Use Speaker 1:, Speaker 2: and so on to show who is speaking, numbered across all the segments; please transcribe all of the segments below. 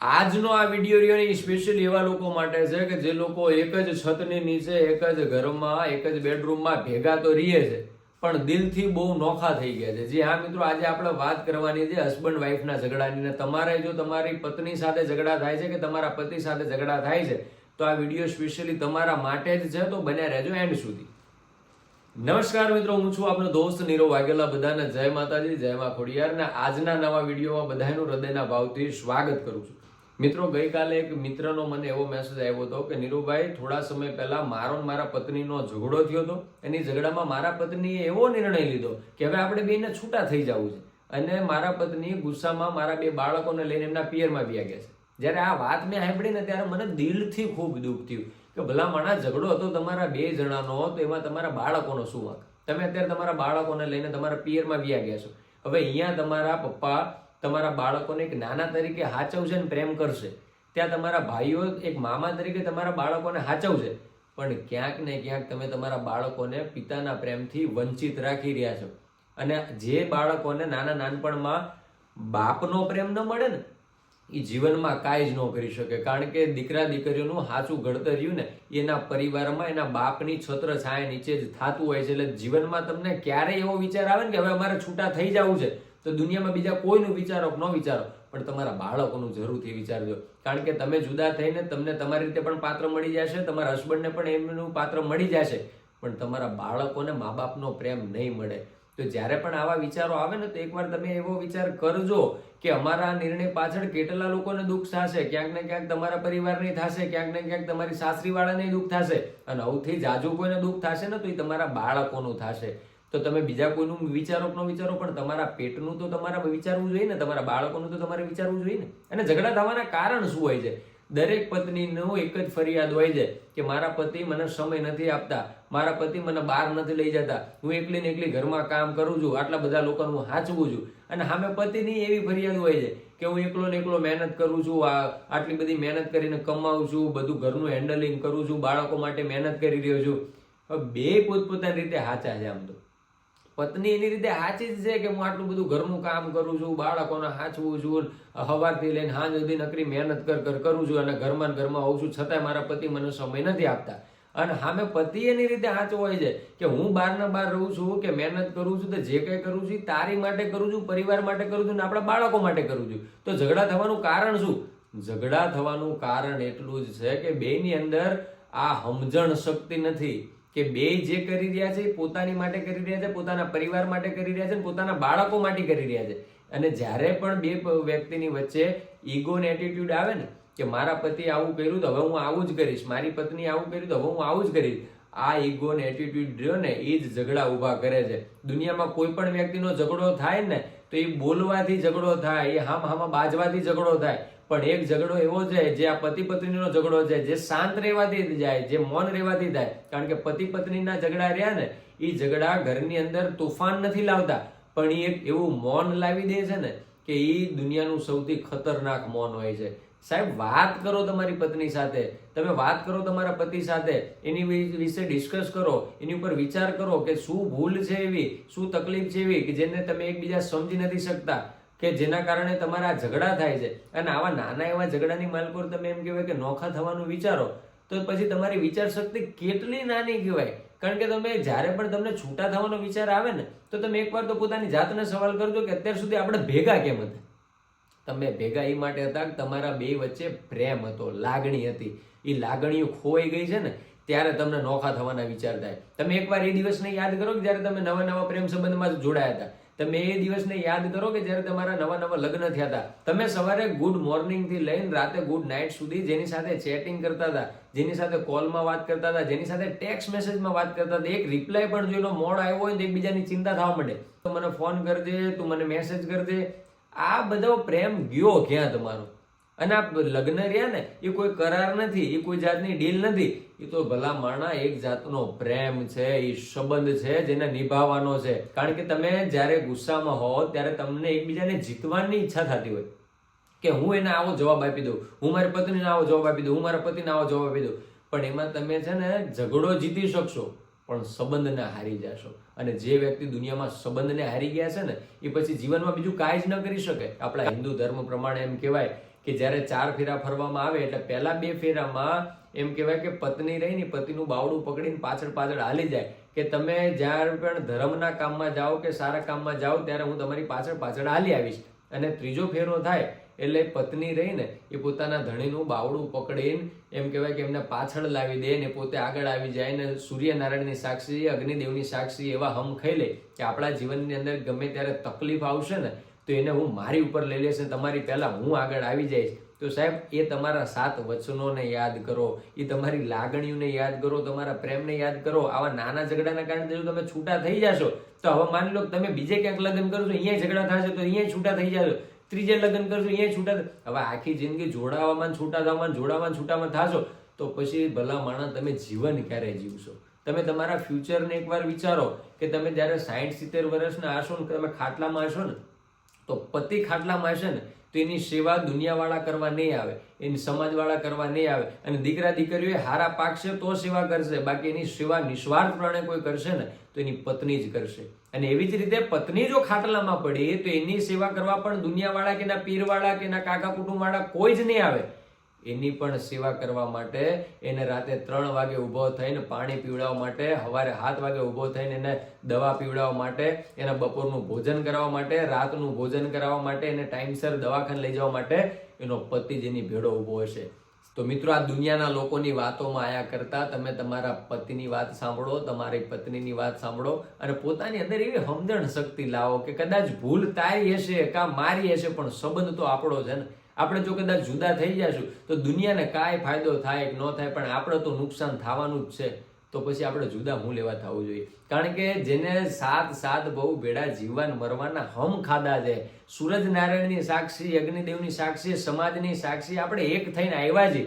Speaker 1: આજનો આ વિડીયો રહ્યો સ્પેશિયલી એવા લોકો માટે છે કે જે લોકો એક જ છતની નીચે એક જ ઘરમાં એક જ બેડરૂમમાં ભેગા તો રહીએ છે પણ દિલથી બહુ નોખા થઈ ગયા છે. જી હા મિત્રો, આજે આપણે વાત કરવાની છે હસબન્ડ વાઈફના ઝઘડાની. તમારે જો તમારી પત્ની સાથે ઝઘડા થાય છે કે તમારા પતિ સાથે ઝઘડા થાય છે તો આ વિડીયો સ્પેશિયલી તમારા માટે જ છે, તો બન્યા રહેજો એન્ડ સુધી. નમસ્કાર મિત્રો, હું છું આપનો દોસ્ત નીરવ વાઘેલા. બધાને જય માતાજી, જય મા ખોડિયાર. ને આજના નવા વિડીયોમાં બધાનું હૃદયના ભાવથી સ્વાગત કરું છું. મિત્રો, ગઈકાલે એક મિત્રનો મને એવો મેસેજ આવ્યો હતો કે નીરુભાઈ, થોડા સમય પહેલા મારો ને મારા પત્નીનો ઝઘડો થયો હતો. એની ઝઘડામાં મારા પત્નીએ એવો નિર્ણય લીધો કે હવે આપણે બેને છૂટા થઈ જવું છે, અને મારા પત્ની ગુસ્સામાં મારા બે બાળકોને લઈને એમના પિયરમાં વ્યા ગયા છે. જ્યારે આ વાત મેં સાંભળી ને ત્યારે મને દિલથી ખૂબ દુઃખ થયું કે ભલા માણસ, ઝઘડો હતો તમારા બે જણાનો, તો એમાં તમારા બાળકોનો શું વાંક? તમે અત્યારે તમારા બાળકોને લઈને તમારા પિયરમાં વ્યા ગયા છો. હવે અહીંયા તમારા પપ્પા તમારા બાળકોને એક નાના તરીકે હાચવશે ને પ્રેમ કરશે, ત્યાં તમારા ભાઈઓ એક મામા તરીકે તમારા બાળકોને હાચવશે, પણ ક્યાંક ને ક્યાંક તમે તમારા બાળકોને પિતાના પ્રેમથી વંચિત રાખી રહ્યા છો. અને જે બાળકોને નાના નાનપણમાં બાપનો પ્રેમ ન મળે ને, એ જીવનમાં કાંઈ જ ન કરી શકે. કારણ કે દીકરા દીકરીઓનું સાચું ઘડતર રહ્યું ને એના પરિવારમાં એના બાપની છત્ર છાયા નીચે જ થતું હોય છે. એટલે જીવનમાં તમને ક્યારેય એવો વિચાર આવે ને કે હવે અમારે છૂટા થઈ જવું છે, તો દુનિયામાં બીજા કોઈનું વિચારો ન વિચારો, પણ તમારા બાળકોનું જરૂરથી વિચારજો. કારણ કે તમે જુદા થઈને તમને તમારી રીતે પણ પાત્ર મળી જશે, તમારા હસબન્ડને પણ એમનું પાત્ર મળી જશે, પણ તમારા બાળકોને મા બાપનો પ્રેમ નહીં મળે. તો જ્યારે પણ આવા વિચારો આવે ને, તો એકવાર તમે એવો વિચાર કરજો કે અમારા નિર્ણય પાછળ કેટલા લોકોને દુઃખ થશે. ક્યાંક ને ક્યાંક તમારા પરિવારને થશે, ક્યાંક ને ક્યાંક તમારી સાસરીવાળાને દુઃખ થશે, અને સૌથી જાજુ કોઈને દુઃખ થશે ને, તો એ તમારા બાળકોનું થશે. તો તમે બીજા કોઈનું વિચારો ન વિચારો, પણ તમારા પેટનું તો તમારે વિચારવું જોઈએ ને, તમારા બાળકોનું તો તમારે વિચારવું જોઈએ ને. અને ઝઘડા થવાના કારણ શું હોય છે? દરેક પત્નીનું એક જ ફરિયાદ હોય છે કે મારા પતિ મને સમય નથી આપતા, મારા પતિ મને બહાર નથી લઈ જતા, હું એકલી ને એકલી ઘરમાં કામ કરું છું, આટલા બધા લોકોનું હું હાચવું છું. અને સામે પતિની એવી ફરિયાદ હોય છે કે હું એકલો ને એકલો મહેનત કરું છું, આટલી બધી મહેનત કરીને કમાવું છું, બધું ઘરનું હેન્ડલિંગ કરું છું, બાળકો માટે મહેનત કરી રહ્યો છું. હવે બે પોતપોતાની રીતે સાચા છે. આમ તો પત્ની એની રીતે સાચી જ છે કે હું આટલું બધું ઘરનું કામ કરું છું, બાળકોને સાચવું છું, સવારથી લઈને સાંજ સુધી નકરી મહેનત કરું છું, અને ઘરમાં હોઉં છું, છતાંય મારા પતિ મને સમય નથી આપતા. અને સામે પતિ એની રીતે સાચો હોય છે કે હું બહારના બહાર રહું છું, કે મહેનત કરું છું, તો જે કંઈ કરું છું તારી માટે કરું છું, પરિવાર માટે કરું છું, ને આપણા બાળકો માટે કરું છું. તો ઝઘડા થવાનું કારણ શું? ઝઘડા થવાનું કારણ એટલું જ છે કે બેની અંદર આ સમજણ શક્તિ નથી કે બે જે કરી રહ્યા છે એ પોતાની માટે કરી રહ્યા છે, પોતાના પરિવાર માટે કરી રહ્યા છે, પોતાના બાળકો માટે કરી રહ્યા છે. અને જ્યારે પણ બે વ્યક્તિની વચ્ચે ઈગો ને એટીટ્યુડ આવે ને, કે મારા પતિ આવું કર્યું તો હવે હું આવું જ કરીશ, મારી પત્ની આવું કર્યું તો હવે હું આવું જ કરીશ, આ ઈગો ને એટીટ્યુડ રહ્યો ને, એ જ ઝઘડા ઊભા કરે છે. દુનિયામાં કોઈ પણ વ્યક્તિનો ઝઘડો થાય ને, તો એ બોલવાથી ઝઘડો થાય, એ હામાં બાજવાથી ઝઘડો થાય. પણ એક ઝઘડો એવો છે જે આ પતિ પત્નીનો ઝઘડો છે, જે શાંત રહેવાથી જાય, જે મૌન રહેવાથી થાય. કારણ કે પતિ પત્નીના ઝઘડા રહ્યા ને, એ ઝઘડા ઘરની અંદર તોફાન નથી લાવતા, પણ એ એક એવું મૌન લાવી દે છે ને કે એ દુનિયાનું સૌથી ખતરનાક મૌન હોય છે. સાહેબ, વાત કરો તમારી પત્ની સાથે, તમે વાત કરો તમારા પતિ સાથે, એની વિશે ડિસ્કસ કરો, એની ઉપર વિચાર કરો કે શું ભૂલ છે એવી, શું તકલીફ છે એવી કે જેને તમે એકબીજા સમજી નથી શકતા, કે જેના કારણે તમારા ઝઘડા થાય છે. અને આવા નાના એવા ઝઘડાની માલકોર તમે એમ કહેવાય કે નોખા થવાનું વિચારો, તો પછી તમારી વિચાર શક્તિ કેટલી નાની કહેવાય. કારણ કે તમે જ્યારે પણ તમને છૂટા થવાનો વિચાર આવે ને, તો તમે એકવાર તો પોતાની જાતને સવાલ કરજો કે અત્યાર સુધી આપણે ભેગા કેમ હતા? તમે ભેગા એ માટે હતા કે તમારા બે વચ્ચે પ્રેમ હતો, લાગણી હતી. એ લાગણીઓ ખોવાઈ ગઈ છે ને, ત્યારે તમને નોખા થવાના વિચાર થાય. તમે એકવાર એ દિવસને યાદ કરો કે જ્યારે તમે નવા પ્રેમ સંબંધમાં જોડાયા હતા. તમે એ દિવસને યાદ કરો કે જ્યારે તમારા નવા લગ્ન થયા હતા. તમે સવારે ગુડ મોર્નિંગ થી લઈને રાતે ગુડ નાઇટ સુધી જેની સાથે ચેટિંગ કરતા હતા, જેની સાથે કોલમાં વાત કરતા હતા, જેની સાથે ટેક્સ્ટ મેસેજમાં વાત કરતા હતા, એક રિપ્લાય પણ જોઈનો મોડ આવ્યો હોય તો એકબીજાની ચિંતા થવા માંડે, તો મને ફોન કરજે, તું મને મેસેજ કરજે. આ બધો પ્રેમ ગયો ક્યાં તમારો? અને આ લગ્ન રહ્યા ને, એ કોઈ કરાર નથી, એ કોઈ જાતની ડીલ નથી, એ તો ભલા માણા એક જાતનો પ્રેમ છે, એ સંબંધ છે જેને નિભાવવાનો છે. કારણ કે તમે જ્યારે ગુસ્સામાં હો ત્યારે તમને એકબીજાને જીતવાની ઈચ્છા થતી હોય કે હું એને આવો જવાબ આપી દઉં, હું મારી પત્નીને આવો જવાબ આપી દઉં, હું મારા પતિને આવો જવાબ આપી દઉં. પણ એમાં તમે છે ને ઝઘડો જીતી શકશો, પણ સંબંધને હારી જશો. અને જે વ્યક્તિ દુનિયામાં સંબંધને હારી ગયા છે ને, એ પછી જીવનમાં બીજું કાંઈ જ ન કરી શકે. આપણા હિન્દુ ધર્મ પ્રમાણે એમ કહેવાય કે જ્યારે 4 ફેરા ફરવામાં આવે એટલે પહેલા 2 ફેરામાં એમ કહેવાય કે પત્ની રહી ને પતિનું બાવડું પકડીને પાછળ પાછળ હાલી જાય કે તમે જ્યારે પણ ધર્મના કામમાં જાઓ કે સારા કામમાં જાઓ ત્યારે હું તમારી પાછળ પાછળ હાલી આવીશ. અને ત્રીજો ફેરો થાય એટલે પત્ની રહીને એ પોતાના ધણીનું બાવડું પકડીને એમ કહેવાય કે એમને પાછળ લાવી દે ને પોતે આગળ આવી જાય ને સૂર્યનારાયણની સાક્ષી અગ્નિદેવની સાક્ષી એવા હમ ખાઈ લે કે આપણા જીવનની અંદર ગમે ત્યારે તકલીફ આવશે ને તો એને હું મારી ઉપર લઈ લેશે, તમારી પહેલા હું આગળ આવી જઈશ. તો સાહેબ એ તમારા 7 વચનોને યાદ કરો, એ તમારી લાગણીઓને યાદ કરો, તમારા પ્રેમને યાદ કરો. આવા નાના ઝઘડાના કારણે જો તમે છૂટા થઈ જશો તો હવે માની લો તમે બીજે ક્યાંક લગ્ન કરશો, અહીંયા ઝઘડા થશે તો અહીંયા છૂટા થઈ જશો, ત્રીજે લગ્ન કરશો અહીંયા છૂટા. હવે આખી જિંદગી જોડાવામાં છૂટા થવામાં જોડાવામાં છૂટામાં થશો તો પછી ભલા માણસ તમે જીવન ક્યારે જીવશો? તમે તમારા ફ્યુચરને એકવાર વિચારો કે તમે જ્યારે 60-70 વર્ષના હશો ને તમે ખાટલામાં હશો ને તો પતિ ખાટલામાં હશે ને તો એની સેવા દુનિયાવાળા કરવા નહીં આવે, એની સમાજવાળા કરવા નહીં આવે. અને દીકરા દીકરીઓ હારા પાકશે તો સેવા કરશે, બાકી એની સેવા નિસ્વાર્થપણે કોઈ કરશે ને તો એની પત્ની જ કરશે. અને એવી જ રીતે પત્ની જો ખાટલામાં પડી તો એની સેવા કરવા પણ દુનિયાવાળા કે એના પીરવાળા કે એના કાકા કુટુંબવાળા કોઈ જ નહીં આવે. એની પણ સેવા કરવા માટે એને રાતે 3 વાગે ઊભો થઈને પાણી પીવડાવવા માટે, સવારે 7 વાગે ઊભો થઈને એને દવા પીવડાવવા માટે, એના બપોરનું ભોજન કરાવવા માટે, રાતનું ભોજન કરાવવા માટે, એને ટાઈમસર દવાખાને લઈ જવા માટે એનો પતિ જેની ભેડો ઊભો હશે. તો મિત્રો આ દુનિયાના લોકોની વાતોમાં આયા કરતા તમે તમારા પતિની વાત સાંભળો, તમારી પત્નીની વાત સાંભળો અને પોતાની અંદર એવી સમજણ શક્તિ લાવો કે કદાચ ભૂલ તારી હશે કાં મારી હશે પણ સંબંધ તો આપણો છે ને. આપણે જો કદાચ જુદા થઈ જશું તો દુનિયાને કાંઈ ફાયદો થાય કે ન થાય પણ આપણે તો નુકસાન થવાનું જ છે. તો પછી આપણે જુદા હું લેવા થવું જોઈએ? કારણ કે જેને 7 બહુ ભેડા જીવન મરવાના હમ ખાધા છે, સૂરજ નારાયણની સાક્ષી, અગ્નિદેવની સાક્ષી, સમાજની સાક્ષી આપણે એક થઈને આવ્યા છીએ.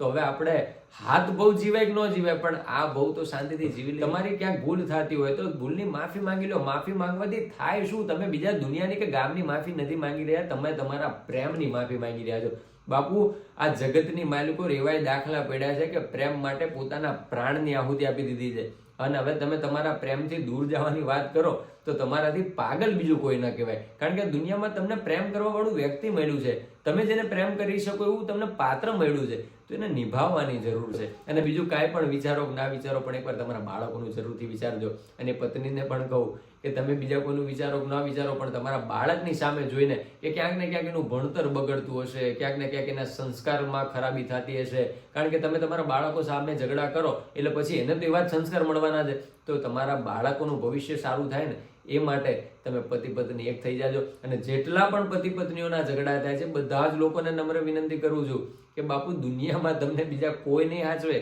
Speaker 1: તો હવે આપણે હાથ બહુ જીવાય કે ન જીવાય પણ આ બહુ તો શાંતિથી જીવી લે. તમારી ક્યાંક ભૂલ થતી હોય તો ભૂલની માફી માંગી લો. માફી માંગવાથી થાય શું? તમે બીજા દુનિયાની કે ગામની માફી નથી માંગી રહ્યા, તમે તમારા પ્રેમની માફી માંગી રહ્યા છો. બાપુ આ જગતની માલિકો રેવાય દાખલા પડ્યા છે કે પ્રેમ માટે પોતાના પ્રાણની આહુતિ આપી દીધી છે. અને હવે તમે તમારા પ્રેમથી દૂર જવાની વાત કરો તો તમારાથી પાગલ બીજું કોઈ ના કહેવાય. કારણ કે દુનિયામાં તમને પ્રેમ કરવા વાળું વ્યક્તિ મળ્યું છે, તમે જેને પ્રેમ કરી શકો એવું તમને પાત્ર મળ્યું છે, તો એને નિભાવવાની જરૂર છે. અને બીજું કાંઈ પણ વિચારો ના વિચારો પણ એકવાર તમારા બાળકોનું જરૂરથી વિચારજો. અને પત્નીને પણ કહું કે તમે બીજા કોઈનું વિચારો કે ના વિચારો પણ તમારા બાળકની સામે જોઈને કે ક્યાંક ને ક્યાંક એનું ભણતર બગડતું હશે, ક્યાંક ને ક્યાંક એના સંસ્કારમાં ખરાબી થતી હશે. કારણ કે તમે તમારા બાળકો સામે ઝઘડા કરો એટલે પછી એને તો એવા જ સંસ્કાર મળવાના છે. તો તમારા બાળકોનું ભવિષ્ય સારું થાય ને એ માટે તમે પતિ પત્ની એક થઈ જાજો. અને જેટલા પણ પતિ પત્નીઓના ઝઘડા થાય છે બધા જ લોકોને નમ્ર વિનંતી કરું છું કે બાપુ દુનિયામાં તમને બીજા કોઈ નહીં હાચવે.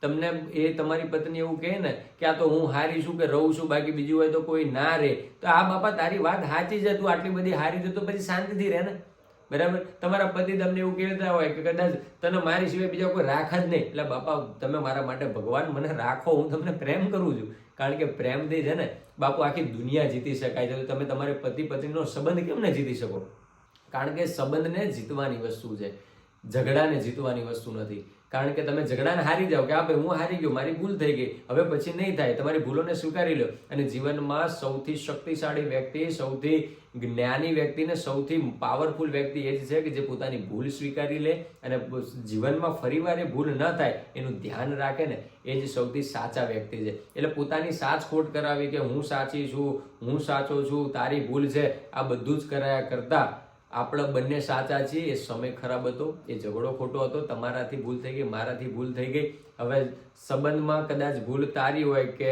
Speaker 1: તમને એ તમારી પત્ની એવું કહે ને કે આ તો હું હારી છું કે રહું છું બાકી બીજું હોય તો કોઈ ના રહે, તો આ બાપા તારી વાત સાચી છે, તું આટલી બધી હારી છે તો પછી શાંતિથી રહે ને. બરાબર? તમારા પતિ તમને એવું કહેતા હોય કે કદાચ તને મારી સિવાય બીજા કોઈ રાખ જ નહીં, એટલે બાપા તમે મારા માટે ભગવાન મને રાખો, હું તમને પ્રેમ કરું છું. કારણ કે પ્રેમથી છે ને બાપુ આખી દુનિયા જીતી શકાય છે. તો તમે તમારે પતિ પત્નીનો સંબંધ કેમ ન જીતી શકો? કારણ કે સંબંધને જીતવાની વસ્તુ છે, ઝઘડાને જીતવાની વસ્તુ નથી. કારણ કે તમે ઝઘડાને હારી જાઓ કે આ ભાઈ હું હારી ગયો, મારી ભૂલ થઈ ગઈ, હવે પછી નહીં થાય, તમારી ભૂલોને સ્વીકારી લો. અને જીવનમાં સૌથી શક્તિશાળી વ્યક્તિ, સૌથી જ્ઞાની વ્યક્તિ ને સૌથી પાવરફુલ વ્યક્તિ એ જ છે કે જે પોતાની ભૂલ સ્વીકારી લે અને જીવનમાં ફરીવાર એ ભૂલ ન થાય એનું ધ્યાન રાખે ને એ જ સૌથી સાચા વ્યક્તિ છે. એટલે પોતાની સાચ ખોટ કરાવી કે હું સાચી છું, હું સાચો છું, તારી ભૂલ છે, આ બધું જ કરાયા કરતા આપણે બંને સાચા છીએ. એ સમય ખરાબ હતો, એ ઝઘડો ખોટો હતો, તમારાથી ભૂલ થઈ ગઈ, મારાથી ભૂલ થઈ ગઈ. હવે સંબંધમાં કદાચ ભૂલ તારી હોય કે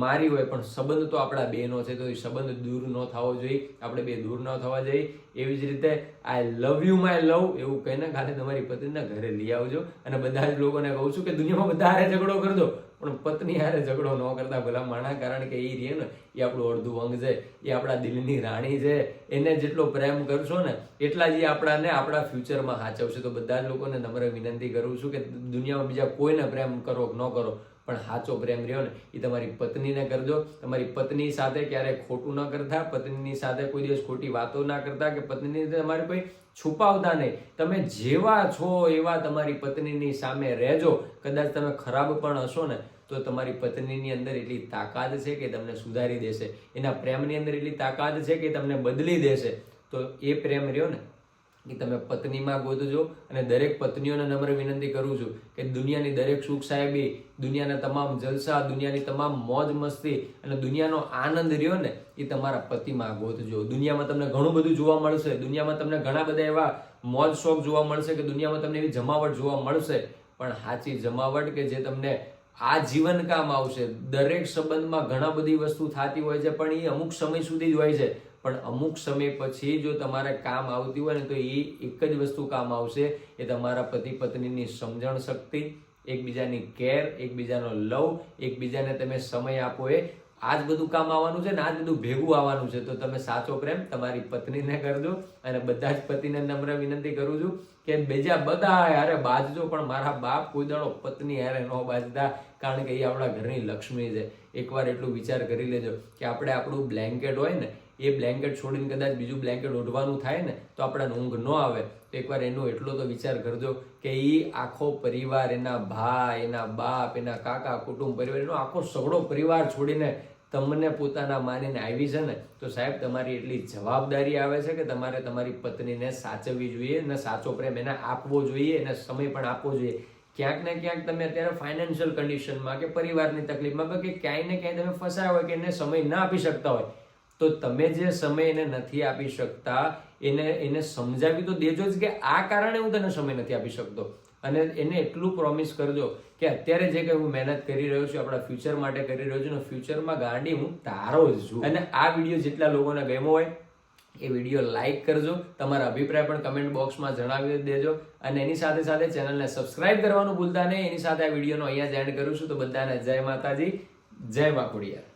Speaker 1: મારી હોય પણ સંબંધ તો આપણા બેનો છે, તો એ સંબંધ દૂર ન થવો જોઈએ, આપણે બે દૂર ન થવા જોઈએ. એવી જ રીતે આઈ લવ યુ માય લવ એવું કહીને ખાલી તમારી પત્નીના ઘરે લઈ આવજો. અને બધા જ લોકોને કહું છું કે દુનિયામાં બધા હારે ઝઘડો કરજો પણ પત્ની હારે ઝઘડો ન કરતા ભલા માણા. કારણ કે એ રહે ને એ આપણું અડધું અંગ છે, એ આપણા દિલની રાણી છે. એને જેટલો પ્રેમ કરશો ને એટલા જ એ આપણાને આપણા ફ્યુચરમાં સાચવશે. તો બધા જ લોકોને નમ્ર વિનંતી કરું છું કે દુનિયામાં બીજા કોઈને પ્રેમ કરો કે ન કરો પણ સાચો પ્રેમ રહ્યો ને એ તમારી પત્નીને કરજો. તમારી પત્ની સાથે ક્યારેય ખોટું ન કરતા, પત્નીની સાથે કોઈ દિવસ ખોટી વાતો ના કરતા કે પત્નીની તમારે કોઈ છુપાવતા નહીં. તમે જેવા છો એવા તમારી પત્નીની સામે રહેજો. કદાચ તમે ખરાબ પણ હશો ને તો તમારી પત્નીની અંદર એટલી તાકાત છે કે તમને સુધારી દેશે, એના પ્રેમની અંદર એટલી તાકાત છે કે તમને બદલી દેશે. તો એ પ્રેમ રહ્યો ને કે તમે પત્નીમાં ગોતજો. અને દરેક પત્નીઓને નમ્ર વિનંતી કરું છું કે દુનિયાની દરેક સુખ સાહેબી, દુનિયાના તમામ જલસા, દુનિયાની તમામ મોજ મસ્તી અને દુનિયાનો આનંદ રહ્યો ને એ તમારા પતિમાં ગોતજો. દુનિયામાં તમને ઘણું બધું જોવા મળશે, દુનિયામાં તમને ઘણા બધા એવા મોજ શોખ જોવા મળશે, કે દુનિયામાં તમને એવી જમાવટ જોવા મળશે, પણ સાચી જમાવટ કે જે તમને આ જીવન કામ આવશે. દરેક સંબંધમાં ઘણા બધી વસ્તુ થતી હોય છે, પણ એ અમુક સમય સુધી જ હોય છે. પણ અમુક સમય પછી જો તમારે કામ આવતી હોય ને તો એ એક જ વસ્તુ કામ આવશે, એ તમારા પતિ પત્નીની સમજણ શક્તિ, એકબીજાની કેર, એકબીજાનો લવ, એકબીજાને તમે સમય આપો. આ જ બધું કામ આવવાનું છે ને આ જ બધું ભેગું આવવાનું છે. તો તમે સાચો પ્રેમ તમારી પત્નીને કરજો. અને બધા જ પતિને નમ્ર વિનંતી કરું છું કે બીજા બધા હારે બાજજો, પણ મારા બાપ કોઈ દાડો પત્ની હારે ન બાજતા, કારણ કે એ આપણા ઘરની લક્ષ્મી છે. એકવાર એટલું વિચાર કરી લેજો કે આપણે આપણું બ્લેન્કેટ હોય ને એ બ્લેન્કેટ છોડીને કદાચ બીજું બ્લેન્કેટ ઓઢવાનું થાય ને તો આપણને ઊંઘ ન આવે. તો એકવાર એનો એટલો તો વિચાર કરજો કે એ આખો પરિવાર, એના ભાઈ, એના બાપ, એના કાકા, કુટુંબ પરિવાર, એનો આખો સગળો પરિવાર છોડીને તમને પોતાના માનીને આવી છે ને, તો સાહેબ તમારી એટલી જવાબદારી આવે છે કે તમારે તમારી પત્નીને સાચવવી જોઈએ અને સાચો પ્રેમ એને આપવો જોઈએ, એને સમય પણ આપવો જોઈએ. ક્યાંક ને ક્યાંક તમે અત્યારે ફાઇનાન્શિયલ કન્ડિશનમાં કે પરિવારની તકલીફમાં કે ક્યાંય ને ક્યાંય તમે ફસાયા હોય કે એને સમય ના આપી શકતા હોય, તો તમે જે સમય એને નથી આપી શકતા એને સમજાવી તો દેજો જ કે આ કારણે હું તને સમય નથી આપી શકતો. અને એને એટલું પ્રોમિસ કરજો કે અત્યારે જે કંઈ હું મહેનત કરી રહ્યો છું આપણા ફ્યુચર માટે કરી રહ્યો છું, ફ્યુચરમાં ગાંડી હું તારો જ છું. અને આ વિડીયો જેટલા લોકોને ગમ્યો હોય એ વિડીયો લાઈક કરજો, તમારા અભિપ્રાય પણ કમેન્ટ બોક્સમાં જણાવી દેજો. અને એની સાથે સાથે ચેનલને સબસ્ક્રાઇબ કરવાનું ભૂલતા નહીં. એની સાથે આ વિડીયોનો અહીંયા જ એન્ડ કરું છું. તો બધાને જય માતાજી, જય મા ખોડિયાર.